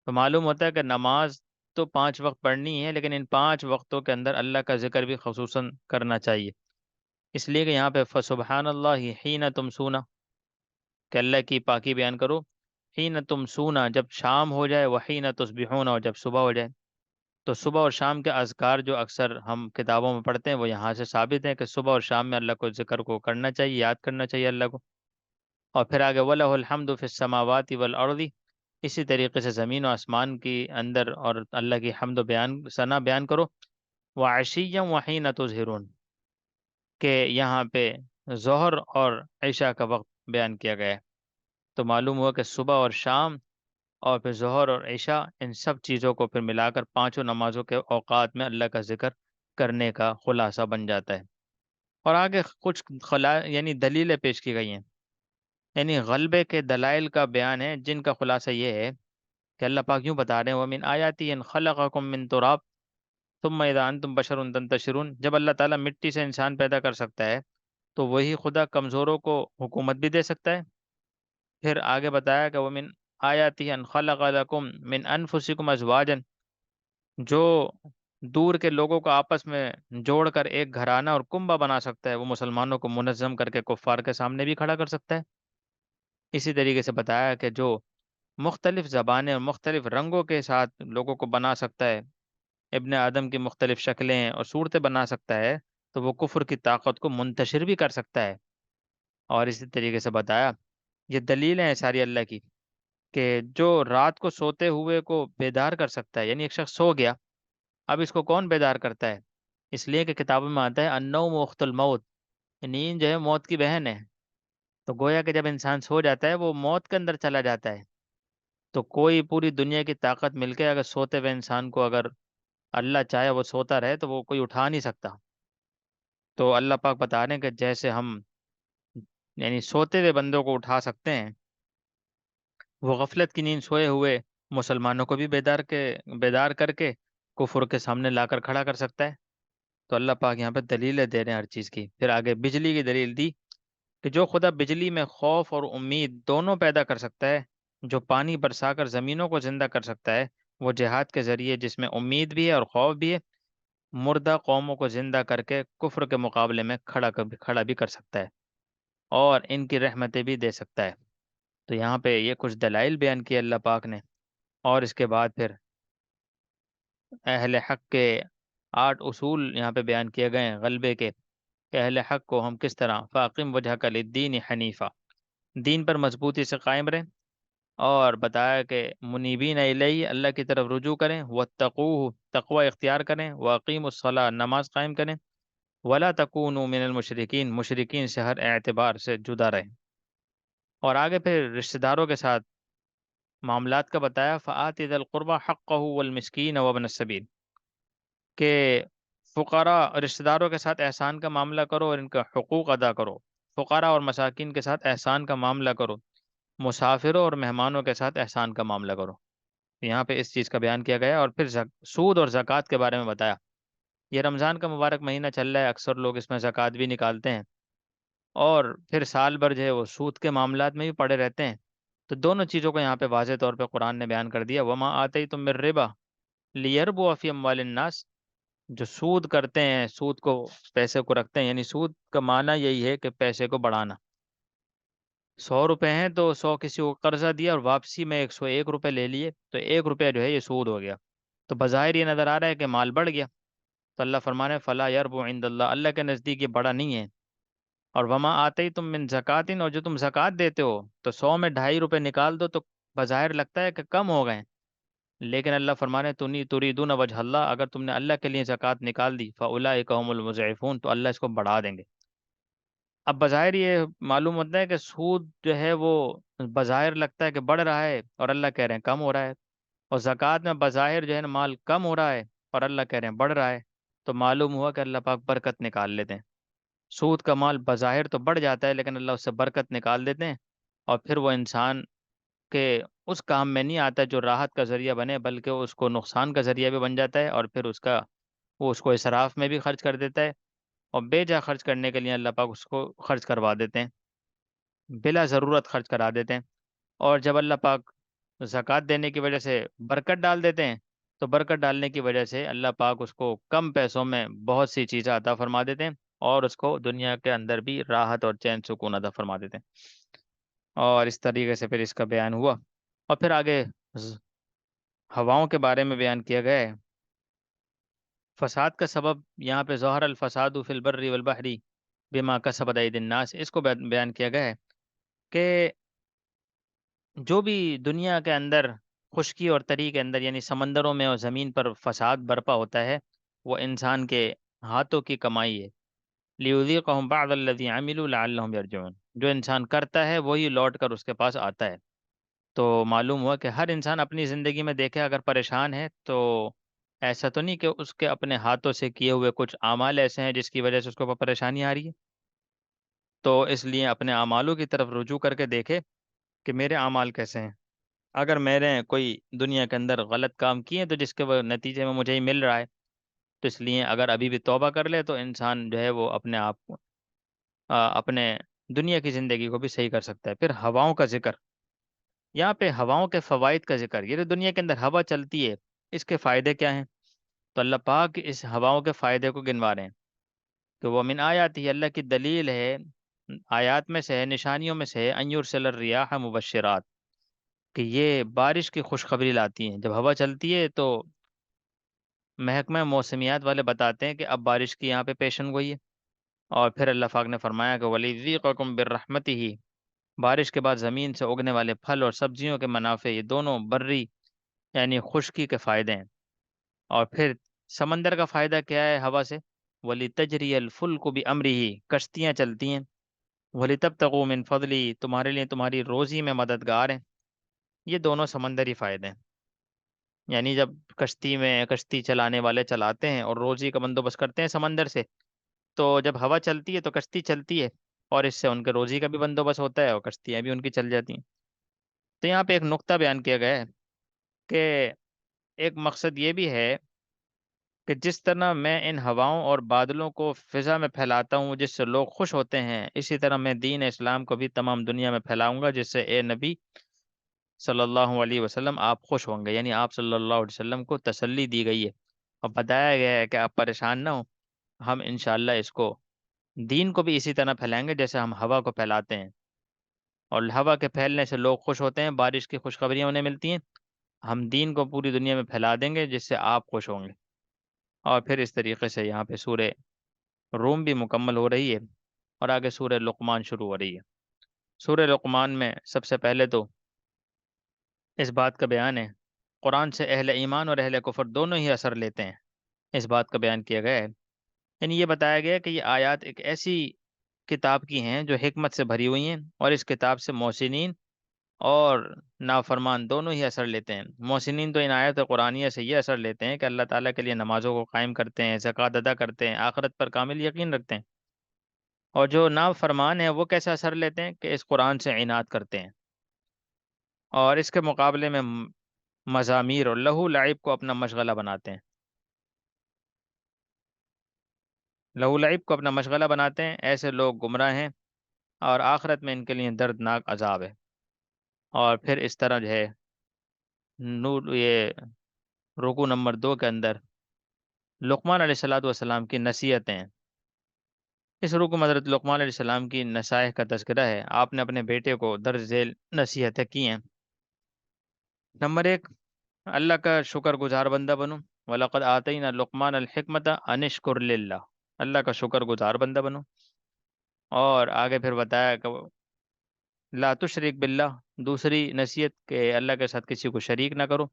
تو معلوم ہوتا ہے کہ نماز تو 5 وقت پڑھنی ہے، لیکن ان 5 وقتوں کے اندر اللہ کا ذکر بھی خصوصاً کرنا چاہیے، اس لیے کہ یہاں پہ فسبحان اللہ حین تمسون، کہ اللہ کی پاکی بیان کرو، حین تمسون، جب شام ہو جائے، وحین تصبحون، اور جب صبح ہو جائے۔ تو صبح اور شام کے اذکار جو اکثر ہم کتابوں میں پڑھتے ہیں وہ یہاں سے ثابت ہیں کہ صبح اور شام میں اللہ کو ذکر کو کرنا چاہیے، یاد کرنا چاہیے اللہ کو۔ اور پھر آگے وَلَهُ الْحَمْدُ فِي السَّمَاوَاتِ وَالْأَرْضِ، اسی طریقے سے زمین و آسمان کی اندر اور اللہ کی حمد و ثنا بیان کرو۔ وَعَشِيًّا وَحِينَ تُظْهِرُونَ، کہ یہاں پہ ظہر اور عشاء کا وقت بیان کیا گیا ہے۔ تو معلوم ہوا کہ صبح اور شام، اور پھر ظہر اور عشاء، ان سب چیزوں کو پھر ملا کر 5 نمازوں کے اوقات میں اللہ کا ذکر کرنے کا خلاصہ بن جاتا ہے۔ اور آگے کچھ یعنی دلیلیں پیش کی گئی ہیں، یعنی غلبے کے دلائل کا بیان ہے، جن کا خلاصہ یہ ہے کہ اللہ پاک یوں بتا رہے ہیں وَمِنْ آیَاتِهِ أَنْ خَلَقَكُم مِّن تُرَابٍ ثُمَّ إِذَا أَنْتُمْ بَشَرٌ تَنْتَشِرُونَ، جب اللہ تعالیٰ مٹی سے انسان پیدا کر سکتا ہے تو وہی خدا کمزوروں کو حکومت بھی دے سکتا ہے۔ پھر آگے بتایا کہ وَمِنْ آیَاتِهِ أَنْ خَلَقَ لَكُم مِّنْ أَنفُسِكُمْ أَزْوَاجًا، جو دور کے لوگوں کو آپس میں جوڑ کر ایک گھرانہ اور کنبہ بنا سکتا ہے، وہ مسلمانوں کو منظم کر کے کفار کے سامنے بھی کھڑا کر سکتا ہے۔ اسی طریقے سے بتایا کہ جو مختلف زبانیں اور مختلف رنگوں کے ساتھ لوگوں کو بنا سکتا ہے، ابن آدم کی مختلف شکلیں اور صورتیں بنا سکتا ہے، تو وہ کفر کی طاقت کو منتشر بھی کر سکتا ہے۔ اور اسی طریقے سے بتایا یہ دلیلیں ہیں ساری اللہ کی، کہ جو رات کو سوتے ہوئے کو بیدار کر سکتا ہے، یعنی ایک شخص سو گیا، اب اس کو کون بیدار کرتا ہے؟ اس لیے کہ کتابوں میں آتا ہے النوم اخت الموت، نیند جو ہے موت کی بہن ہے۔ تو گویا کہ جب انسان سو جاتا ہے وہ موت کے اندر چلا جاتا ہے۔ تو کوئی پوری دنیا کی طاقت مل کے اگر سوتے ہوئے انسان کو اگر اللہ چاہے وہ سوتا رہے تو وہ کوئی اٹھا نہیں سکتا۔ تو اللہ پاک بتا رہے ہیں کہ جیسے ہم یعنی سوتے ہوئے بندوں کو اٹھا سکتے ہیں، وہ غفلت کی نیند سوئے ہوئے مسلمانوں کو بھی بیدار کر کے کفر کے سامنے لا کر کھڑا کر سکتا ہے۔ تو اللہ پاک یہاں پہ دلیلیں دے رہے ہیں ہر چیز کی۔ پھر آگے بجلی کی دلیل دی کہ جو خدا بجلی میں خوف اور امید دونوں پیدا کر سکتا ہے، جو پانی برسا کر زمینوں کو زندہ کر سکتا ہے، وہ جہاد کے ذریعے جس میں امید بھی ہے اور خوف بھی ہے، مردہ قوموں کو زندہ کر کے کفر کے مقابلے میں کھڑا بھی کر سکتا ہے، اور ان کی رحمتیں بھی دے سکتا ہے۔ تو یہاں پہ یہ کچھ دلائل بیان کیے اللہ پاک نے، اور اس کے بعد پھر اہل حق کے 8 اصول یہاں پہ بیان کیے گئے ہیں غلبے کے، کہ اہل حق کو ہم کس طرح فاقم وجہک للدین حنیفہ، دین پر مضبوطی سے قائم رہیں، اور بتایا کہ منیبین الیہ، اللہ کی طرف رجوع کریں، واتقوہ، تقوی اختیار کریں، واقیم الصلاۃ، نماز قائم کریں، ولا تکونوا من المشرکین، مشرکین سے ہر اعتبار سے جدا رہیں۔ اور آگے پھر رشتہ داروں کے ساتھ معاملات کا بتایا، فآت ذی القربى حقہ والمسکین وابن السبیل، کہ فقراء رشتہ داروں کے ساتھ احسان کا معاملہ کرو اور ان کا حقوق ادا کرو، فقراء اور مساکین کے ساتھ احسان کا معاملہ کرو، مسافروں اور مہمانوں کے ساتھ احسان کا معاملہ کرو۔ یہاں پہ اس چیز کا بیان کیا گیا، اور پھر سود اور زکوٰۃ کے بارے میں بتایا۔ یہ رمضان کا مبارک مہینہ چل رہا ہے، اکثر لوگ اس میں زکوٰۃ بھی نکالتے ہیں، اور پھر سال بھر جو ہے وہ سود کے معاملات میں بھی پڑے رہتے ہیں۔ تو دونوں چیزوں کو یہاں پہ واضح طور پہ قرآن نے بیان کر دیا، وما آتیتم من ربا لیربو فی اموال الناس، جو سود کرتے ہیں، سود کو، پیسے کو رکھتے ہیں، یعنی سود کا معنی یہی ہے کہ پیسے کو بڑھانا۔ 100 روپے ہیں تو 100 کسی کو قرضہ دیا اور واپسی میں 101 روپے لے لیے، تو 1 روپیہ جو ہے یہ سود ہو گیا۔ تو بظاہر یہ نظر آ رہا ہے کہ مال بڑھ گیا، تو اللہ فرمانے فلا یربو عند اللہ، اللہ کے نزدیک یہ بڑا نہیں ہے۔ اور وما آتے ہی تم من زکاتن، اور جو تم زکوٰۃ دیتے ہو تو 100 میں 2.5 روپے نکال دو تو بظاہر لگتا ہے کہ کم ہو گئے، لیکن اللہ فرمانے تریدون وجہ اللہ، اگر تم نے اللہ کے لیے زکوٰۃ نکال دی فاولئک هم المضعفون، تو اللہ اس کو بڑھا دیں گے۔ اب بظاہر یہ معلوم ہوتا ہے کہ سود جو ہے وہ بظاہر لگتا ہے کہ بڑھ رہا ہے، اور اللہ کہہ رہے ہیں کم ہو رہا ہے، اور زکوٰۃ میں بظاہر جو ہے نا مال کم ہو رہا ہے اور اللہ کہہ رہے ہیں بڑھ رہا ہے، تو معلوم ہوا کہ اللہ پاک برکت نکال لیتے ہیں۔ سود کا مال بظاہر تو بڑھ جاتا ہے، لیکن اللہ اس سے برکت نکال دیتے ہیں، اور پھر وہ انسان کے اس کام میں نہیں آتا جو راحت کا ذریعہ بنے، بلکہ اس کو نقصان کا ذریعہ بھی بن جاتا ہے، اور پھر وہ اس کو اسراف میں بھی خرچ کر دیتا ہے، اور بے جا خرچ کرنے کے لیے اللہ پاک اس کو خرچ کروا دیتے ہیں، بلا ضرورت خرچ کرا دیتے ہیں۔ اور جب اللہ پاک زکوٰۃ دینے کی وجہ سے برکت ڈال دیتے ہیں، تو برکت ڈالنے کی وجہ سے اللہ پاک اس کو کم پیسوں میں بہت سی چیزیں عطا فرما دیتے ہیں، اور اس کو دنیا کے اندر بھی راحت اور چین سکون عطا فرما دیتے ہیں۔ اور اس طریقے سے پھر اس کا بیان ہوا، اور پھر آگے ز- ہواؤں کے بارے میں بیان کیا گیا ہے۔ فساد کا سبب یہاں پہ ظہر الفساد فی البر والبحر بما کسبت ایدی الناس، اس کو بیان کیا گیا ہے کہ جو بھی دنیا کے اندر خشکی اور تری کے اندر، یعنی سمندروں میں اور زمین پر فساد برپا ہوتا ہے، وہ انسان کے ہاتھوں کی کمائی ہے۔ لیذیقہم بعض الذی عملوا لعلہم یرجعون، جو انسان کرتا ہے وہی لوٹ کر اس کے پاس آتا ہے۔ تو معلوم ہوا کہ ہر انسان اپنی زندگی میں دیکھے اگر پریشان ہے تو ایسا تو نہیں کہ اس کے اپنے ہاتھوں سے کیے ہوئے کچھ اعمال ایسے ہیں جس کی وجہ سے اس کو پریشانی آ رہی ہے، تو اس لیے اپنے اعمالوں کی طرف رجوع کر کے دیکھے کہ میرے اعمال کیسے ہیں۔ اگر میں نے کوئی دنیا کے اندر غلط کام کیے تو جس کے نتیجے میں مجھے ہی مل رہا ہے، تو اس لیے اگر ابھی بھی توبہ کر لے تو انسان جو ہے وہ اپنے آپ کو اپنے دنیا کی زندگی کو بھی صحیح کر سکتا ہے۔ پھر ہواؤں کا ذکر، یہاں پہ ہواؤں کے فوائد کا ذکر، یہ جو دنیا کے اندر ہوا چلتی ہے اس کے فائدے کیا ہیں، تو اللہ پاک اس ہواؤں کے فائدے کو گنوا رہے ہیں کہ وہ من آیات ہی، اللہ کی دلیل ہے، آیات میں سے ہے، نشانیوں میں سے ہے، ان یرسل الریاح مبشرات، کہ یہ بارش کی خوشخبری لاتی ہیں۔ جب ہوا چلتی ہے تو محکمہ موسمیات والے بتاتے ہیں کہ اب بارش کی یہاں پہ پیشن گوئی ہے، اور پھر اللہ پاک نے فرمایا کہ وَلِيُذِيقَكُم بِرَحْمَتِهِ، بارش کے بعد زمین سے اگنے والے پھل اور سبزیوں کے منافع، یہ دونوں بری یعنی خشکی کے فائدے ہیں۔ اور پھر سمندر کا فائدہ کیا ہے ہوا سے، وَلِتَجْرِيَ الْفُلْكُ بِأَمْرِهِ، کشتیاں چلتی ہیں، وَلِتَبْتَغُوا مِنْ فَضْلِهِ، تمہارے لیے تمہاری روزی میں مددگار ہیں۔ یہ دونوں سمندری فائدے ہیں، یعنی جب کشتی چلانے والے چلاتے ہیں اور روزی کا بندوبست کرتے ہیں سمندر سے، تو جب ہوا چلتی ہے تو کشتی چلتی ہے، اور اس سے ان کے روزی کا بھی بندوبست ہوتا ہے اور کشتیاں بھی ان کی چل جاتی ہیں۔ تو یہاں پہ ایک نقطہ بیان کیا گیا ہے کہ ایک مقصد یہ بھی ہے کہ جس طرح میں ان ہواؤں اور بادلوں کو فضا میں پھیلاتا ہوں جس سے لوگ خوش ہوتے ہیں، اسی طرح میں دین اسلام کو بھی تمام دنیا میں پھیلاؤں گا جس سے اے نبی صلی اللہ علیہ وسلم آپ خوش ہوں گے، یعنی آپ صلی اللہ علیہ وسلم کو تسلی دی گئی ہے اور بتایا گیا ہے کہ آپ پریشان نہ ہوں، ہم انشاءاللہ اس کو، دین کو بھی اسی طرح پھیلائیں گے جیسے ہم ہوا کو پھیلاتے ہیں، اور ہوا کے پھیلنے سے لوگ خوش ہوتے ہیں، بارش کی خوشخبریاں انہیں ملتی ہیں، ہم دین کو پوری دنیا میں پھیلا دیں گے جس سے آپ خوش ہوں گے۔ اور پھر اس طریقے سے یہاں پہ سورہ روم بھی مکمل ہو رہی ہے، اور آگے سورہ لقمان شروع ہو رہی ہے۔ سورہ لقمان میں سب سے پہلے تو اس بات کا بیان ہے، قرآن سے اہل ایمان اور اہل کفر دونوں ہی اثر لیتے ہیں، اس بات کا بیان کیا گیا ہے، یعنی یہ بتایا گیا ہے کہ یہ آیات ایک ایسی کتاب کی ہیں جو حکمت سے بھری ہوئی ہیں، اور اس کتاب سے محسنین اور نافرمان دونوں ہی اثر لیتے ہیں۔ محسنین تو ان آیت قرآنیہ سے یہ اثر لیتے ہیں کہ اللہ تعالیٰ کے لیے نمازوں کو قائم کرتے ہیں، زکوٰۃ ادا کرتے ہیں، آخرت پر کامل یقین رکھتے ہیں۔ اور جو نافرمان ہیں وہ کیسے اثر لیتے ہیں کہ اس قرآن سے عناد کرتے ہیں، اور اس کے مقابلے میں مزامیر اور لہو لعب کو اپنا مشغلہ بناتے ہیں، لہو لعب کو اپنا مشغلہ بناتے ہیں۔ ایسے لوگ گمراہ ہیں، اور آخرت میں ان کے لیے دردناک عذاب ہے۔ اور پھر اس طرح جو ہے نور یہ رکوع نمبر 2 کے اندر لقمان علیہ الصلوۃ والسلام کی نصیحتیں ہیں۔ اس رکوع میں حضرت لقمان علیہ السلام کی نصائح کا تذکرہ ہے۔ آپ نے اپنے بیٹے کو درج ذیل نصیحتیں کی ہیں۔ نمبر 1، اللہ کا شکر گزار بندہ بنو۔ وَلَقَدْ آتَيْنَا لُقْمَانَ الْحِكْمَةَ أَنِ اشْكُرْ لِلَّهِ، اللہ کا شکر گزار بندہ بنو۔ اور آگے پھر بتایا کہ لا تشرک باللہ، دوسری نصیحت کہ اللہ کے ساتھ کسی کو شریک نہ کرو۔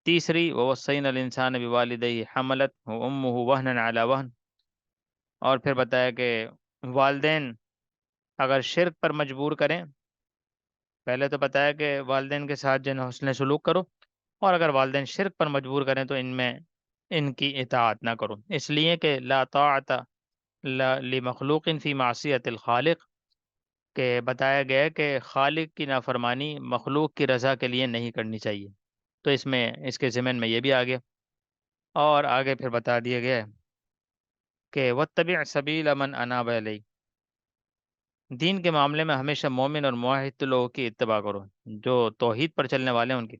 تیسری وَوَصَّيْنَا الْإِنسَانَ بِوَالِدَيْهِ حَمَلَتْهُ أُمُّهُ وَهْنًا عَلَى وَهْنٍ۔ اور پھر بتایا کہ والدین اگر شرک پر مجبور کریں، پہلے تو بتایا کہ والدین کے ساتھ جو ہے حسن سلوک کرو، اور اگر والدین شرک پر مجبور کریں تو ان کی اطاعت نہ کرو، اس لیے کہ لا طاعت لمخلوق فی معصیت الخالق، کہ بتایا گیا ہے کہ خالق کی نافرمانی مخلوق کی رضا کے لیے نہیں کرنی چاہیے۔ تو اس میں اس کے ضمن میں یہ بھی آ گیا، اور آگے پھر بتا دیا گیا ہے کہ واتبع سبیل من اناب الی، دین کے معاملے میں ہمیشہ مومن اور موحد لوگوں کی اتباع کرو، جو توحید پر چلنے والے ہیں ان کی۔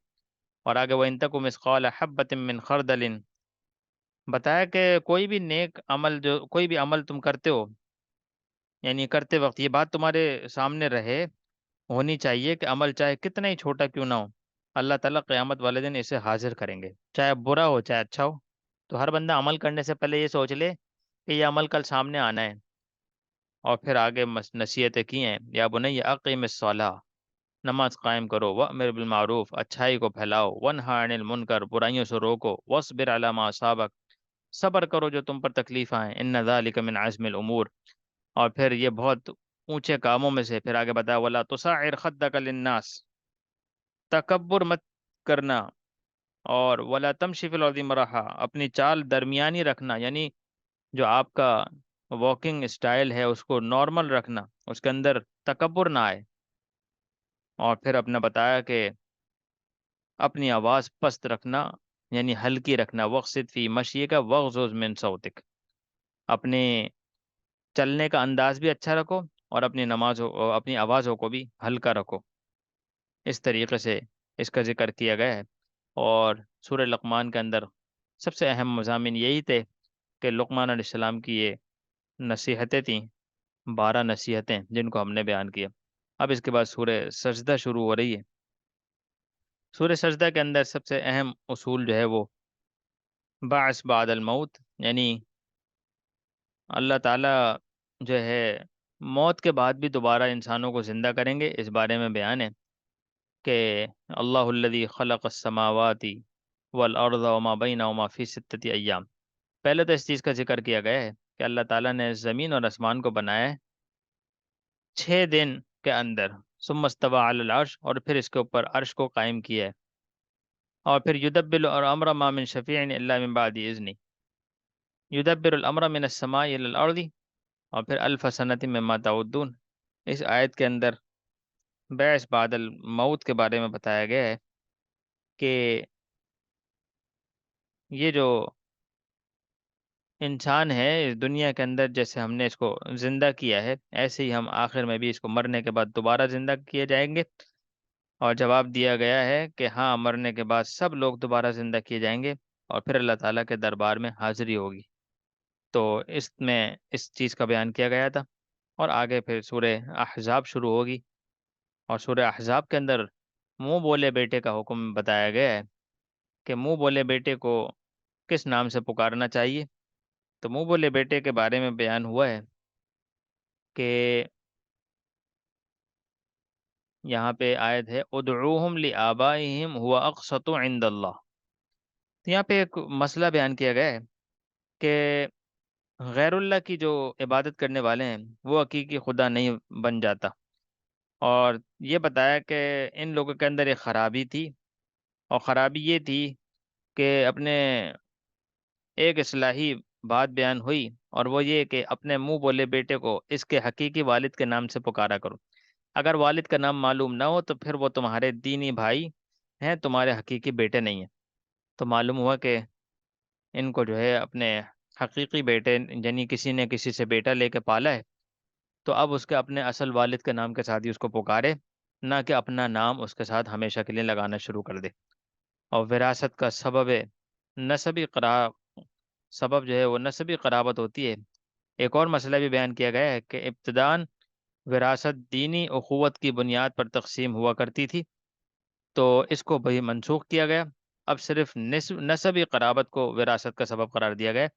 اور آگے وَإِن تَكُ مِثْقَالَ حَبَّةٍ مِّنْ خَرْدَلٍ، بتایا کہ کوئی بھی عمل تم کرتے ہو، یعنی کرتے وقت یہ بات تمہارے سامنے رہے ہونی چاہیے کہ عمل چاہے کتنا ہی چھوٹا کیوں نہ ہو، اللہ تعالیٰ قیامت والے دن اسے حاضر کریں گے، چاہے برا ہو چاہے اچھا ہو۔ تو ہر بندہ عمل کرنے سے پہلے یہ سوچ لے کہ یہ عمل کل سامنے آنا ہے۔ اور پھر آگے نصیحتیں کی ہیں، یا بنی اقیم الصلاۃ، نماز قائم کرو، وامر بالمعروف، اچھائی کو پھیلاؤ، ونہا عن المنکر، برائیوں سے روکو، واصبر علی ما اصابک، صبر کرو جو تم پر تکلیف آئیں، ان ذالک من عزم الامور۔ اور پھر یہ بہت اونچے کاموں میں سے پھر آگے بتایا ولا تصعر خدک للناس، تکبر مت کرنا، اور ولا تمشی فی الارض مرحا، اپنی چال درمیانی رکھنا، یعنی جو آپ کا واکنگ اسٹائل ہے اس کو نارمل رکھنا، اس کے اندر تکبر نہ آئے۔ اور پھر اپنا بتایا کہ اپنی آواز پست رکھنا، یعنی ہلکی رکھنا، وقصد فی مشی کا وغضض من صوتک، اپنے چلنے کا انداز بھی اچھا رکھو، اور اپنی آوازوں کو بھی ہلکا رکھو۔ اس طریقے سے اس کا ذکر کیا گیا ہے۔ اور سورہ لقمان کے اندر سب سے اہم مضامین یہی تھے کہ لقمان علیہ السلام کی یہ نصیحتیں تھیں، 12 نصیحتیں جن کو ہم نے بیان کیا۔ اب اس کے بعد سورہ سجدہ شروع ہو رہی ہے۔ سورہ سجدہ کے اندر سب سے اہم اصول جو ہے وہ بعث بعد الموت، یعنی اللہ تعالیٰ جو ہے موت کے بعد بھی دوبارہ انسانوں کو زندہ کریں گے، اس بارے میں بیان ہے کہ اللہ الذی خلق السماوات والارض وما بینہما فی 6 ایام۔ پہلے تو اس چیز کا ذکر کیا گیا ہے کہ اللہ تعالیٰ نے زمین اور آسمان کو بنایا ہے 6 دن کے اندر، ثم استوى علی العرش، اور پھر اس کے اوپر عرش کو قائم کیا ہے۔ اور پھر یدبر الامر ما من شفیع الا من بعد اذنہ، یدبر الامر من السماء الى الارض، اور پھر الف سنۃ مما تعدون۔ اس آیت کے اندر بعث بعد الموت کے بارے میں بتایا گیا ہے کہ یہ جو انسان ہے اس دنیا کے اندر، جیسے ہم نے اس کو زندہ کیا ہے، ایسے ہی ہم آخر میں بھی اس کو مرنے کے بعد دوبارہ زندہ کیے جائیں گے۔ اور جواب دیا گیا ہے کہ ہاں، مرنے کے بعد سب لوگ دوبارہ زندہ کیے جائیں گے، اور پھر اللہ تعالیٰ کے دربار میں حاضری ہوگی۔ تو اس میں اس چیز کا بیان کیا گیا تھا۔ اور آگے پھر سورہ احزاب شروع ہوگی، اور سورہ احزاب کے اندر منہ بولے بیٹے کا حکم بتایا گیا ہے کہ منہ بولے بیٹے کو کس نام سے پکارنا چاہیے۔ تو منہ بولے بیٹے کے بارے میں بیان ہوا ہے کہ یہاں پہ آیت ہے ادعوہم لآبائہم هو اقسط عند اللہ۔ تو یہاں پہ ایک مسئلہ بیان کیا گیا ہے کہ غیر اللہ کی جو عبادت کرنے والے ہیں وہ حقیقی خدا نہیں بن جاتا۔ اور یہ بتایا کہ ان لوگوں کے اندر ایک خرابی تھی، اور خرابی یہ تھی کہ اپنے ایک اصلاحی بات بیان ہوئی، اور وہ یہ کہ اپنے منہ بولے بیٹے کو اس کے حقیقی والد کے نام سے پکارا کرو۔ اگر والد کا نام معلوم نہ ہو تو پھر وہ تمہارے دینی بھائی ہیں، تمہارے حقیقی بیٹے نہیں ہیں۔ تو معلوم ہوا کہ ان کو جو ہے اپنے حقیقی بیٹے، یعنی کسی نے کسی سے بیٹا لے کے پالا ہے، تو اب اس کے اپنے اصل والد کے نام کے ساتھ ہی اس کو پکارے، نہ کہ اپنا نام اس کے ساتھ ہمیشہ کے لیے لگانا شروع کر دے۔ اور وراثت کا نسبی قرا سبب جو ہے وہ نسبی قرابت ہوتی ہے۔ ایک اور مسئلہ بھی بیان کیا گیا ہے کہ ابتداً وراثت دینی اخوت کی بنیاد پر تقسیم ہوا کرتی تھی، تو اس کو بھی منسوخ کیا گیا۔ اب صرف نسبی قرابت کو وراثت کا سبب قرار دیا گیا ہے۔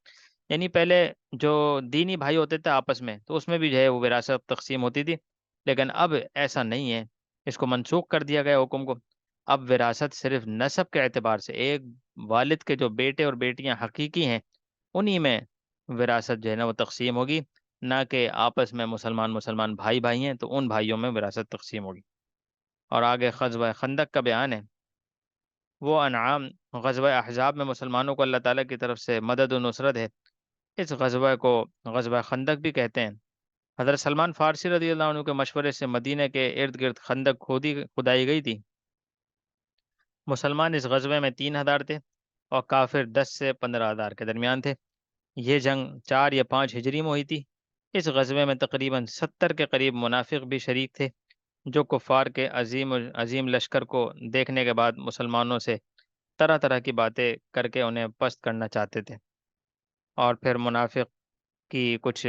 یعنی پہلے جو دینی بھائی ہوتے تھے آپس میں، تو اس میں بھی جو ہے وہ وراثت تقسیم ہوتی تھی، لیکن اب ایسا نہیں ہے، اس کو منسوخ کر دیا گیا حکم کو۔ اب وراثت صرف نسب کے اعتبار سے ایک والد کے جو بیٹے اور بیٹیاں حقیقی ہیں، انہی میں وراثت جو ہے نا وہ تقسیم ہوگی، نہ کہ آپس میں مسلمان بھائی بھائی ہیں تو ان بھائیوں میں وراثت تقسیم ہوگی۔ اور آگے غزوہ خندق کا بیان ہے۔ وہ انعام غزوہ احزاب میں مسلمانوں کو اللہ تعالیٰ کی طرف سے مدد و نصرت ہے۔ اس غزوہ کو غزوہ خندق بھی کہتے ہیں۔ حضرت سلمان فارسی رضی اللہ عنہ کے مشورے سے مدینہ کے ارد گرد خندق کھدائی گئی تھی۔ مسلمان اس غزوے میں 3,000 تھے، اور کافر 10 سے 15,000 کے درمیان تھے۔ یہ جنگ 4 یا 5 ہجری میں ہوئی تھی۔ اس غزوے میں تقریباً 70 کے قریب منافق بھی شریک تھے، جو کفار کے عظیم لشکر کو دیکھنے کے بعد مسلمانوں سے طرح طرح کی باتیں کر کے انہیں پست کرنا چاہتے تھے۔ اور پھر منافق کی کچھ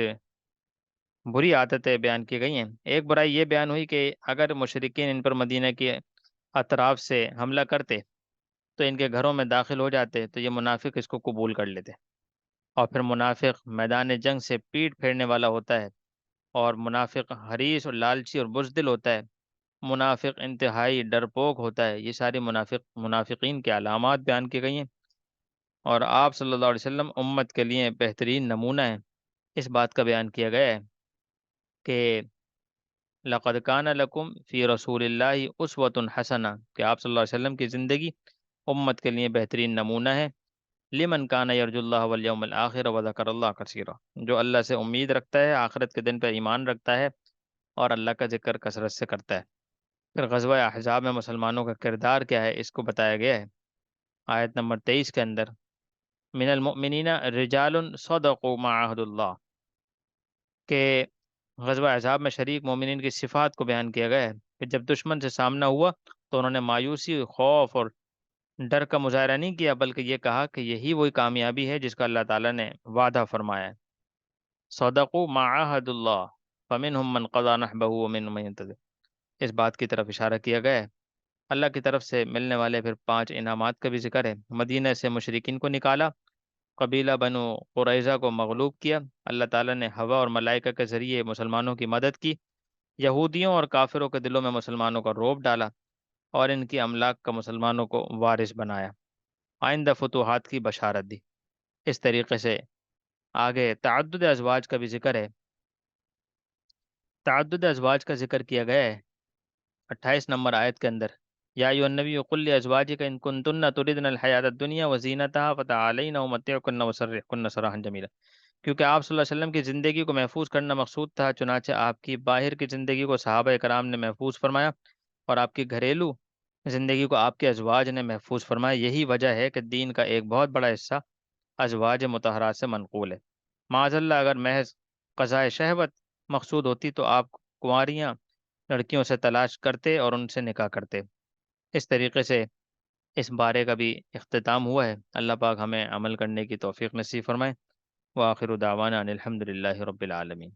بری عادتیں بیان کی گئی ہیں۔ ایک برائی یہ بیان ہوئی کہ اگر مشرکین ان پر مدینہ کے اطراف سے حملہ کرتے تو ان کے گھروں میں داخل ہو جاتے تو یہ منافق اس کو قبول کر لیتے۔ اور پھر منافق میدان جنگ سے پیٹ پھیرنے والا ہوتا ہے، اور منافق حریص اور لالچی اور بزدل ہوتا ہے۔ منافق انتہائی ڈرپوک ہوتا ہے۔ یہ ساری منافقین کی علامات بیان کی گئی ہیں، اور آپ صلی اللہ علیہ وسلم امت کے لیے بہترین نمونہ ہیں۔ اس بات کا بیان کیا گیا ہے کہ لقد کان لکم فی رسول اللہ اسوۃ حسنہ، کہ آپ صلی اللہ علیہ وسلم کی زندگی امت کے لیے بہترین نمونہ ہے۔ لمن کان یرجو اللہ والیوم الآخر وذکر اللہ کثیرا، جو اللہ سے امید رکھتا ہے، آخرت کے دن پہ ایمان رکھتا ہے، اور اللہ کا ذکر کثرت سے کرتا ہے۔ پھر غزوہ احزاب میں مسلمانوں کا کردار کیا ہے، اس کو بتایا گیا ہے آیت نمبر 23 کے اندر۔ من المؤمنین رجال صدقوا ما عهد اللہ، کہ غزوہ احزاب میں شریک مومنین کی صفات کو بیان کیا گیا ہے کہ جب دشمن سے سامنا ہوا تو انہوں نے مایوسی، خوف اور ڈر کا مظاہرہ نہیں کیا، بلکہ یہ کہا کہ یہی وہی کامیابی ہے جس کا اللہ تعالیٰ نے وعدہ فرمایا ہے۔ صدقوا ما عهد اللہ فمنهم من قضى نحبه ومنهم من ينتظر، اس بات کی طرف اشارہ کیا گیا ہے۔ اللہ کی طرف سے ملنے والے پھر 5 انعامات کا بھی ذکر ہے۔ مدینہ سے مشرکین کو نکالا، قبیلہ بنو قریظہ کو مغلوب کیا، اللہ تعالیٰ نے ہوا اور ملائکہ کے ذریعے مسلمانوں کی مدد کی، یہودیوں اور کافروں کے دلوں میں مسلمانوں کا روب ڈالا، اور ان کی املاک کا مسلمانوں کو وارث بنایا، آئندہ فتوحات کی بشارت دی۔ اس طریقے سے آگے تعدد ازواج کا بھی ذکر ہے۔ تعدد ازواج کا ذکر کیا گیا ہے 28 نمبر آیت کے اندر۔ یا ایھا النبی قل لازواجک ان کنتن تردن الحیات الدنیا وزینتها فتعالین امتعکن وسرحکن سراحا جمیلا، کیونکہ آپ صلی اللہ علیہ وسلم کی زندگی کو محفوظ کرنا مقصود تھا، چنانچہ آپ کی باہر کی زندگی کو صحابہ کرام نے محفوظ فرمایا، اور آپ کی گھریلو زندگی کو آپ کے ازواج نے محفوظ فرمایا۔ یہی وجہ ہے کہ دین کا ایک بہت بڑا حصہ ازواج مطہرات سے منقول ہے۔ معاذ اللہ اگر محض قضاء شہوت مقصود ہوتی تو آپ کنواریاں لڑکیوں سے تلاش کرتے اور ان سے نکاح کرتے۔ اس طریقے سے اس بارے کا بھی اختتام ہوا ہے۔ اللہ پاک ہمیں عمل کرنے کی توفیق نصیب فرمائے۔ وآخر دعوانا ان الحمد للہ رب العالمین۔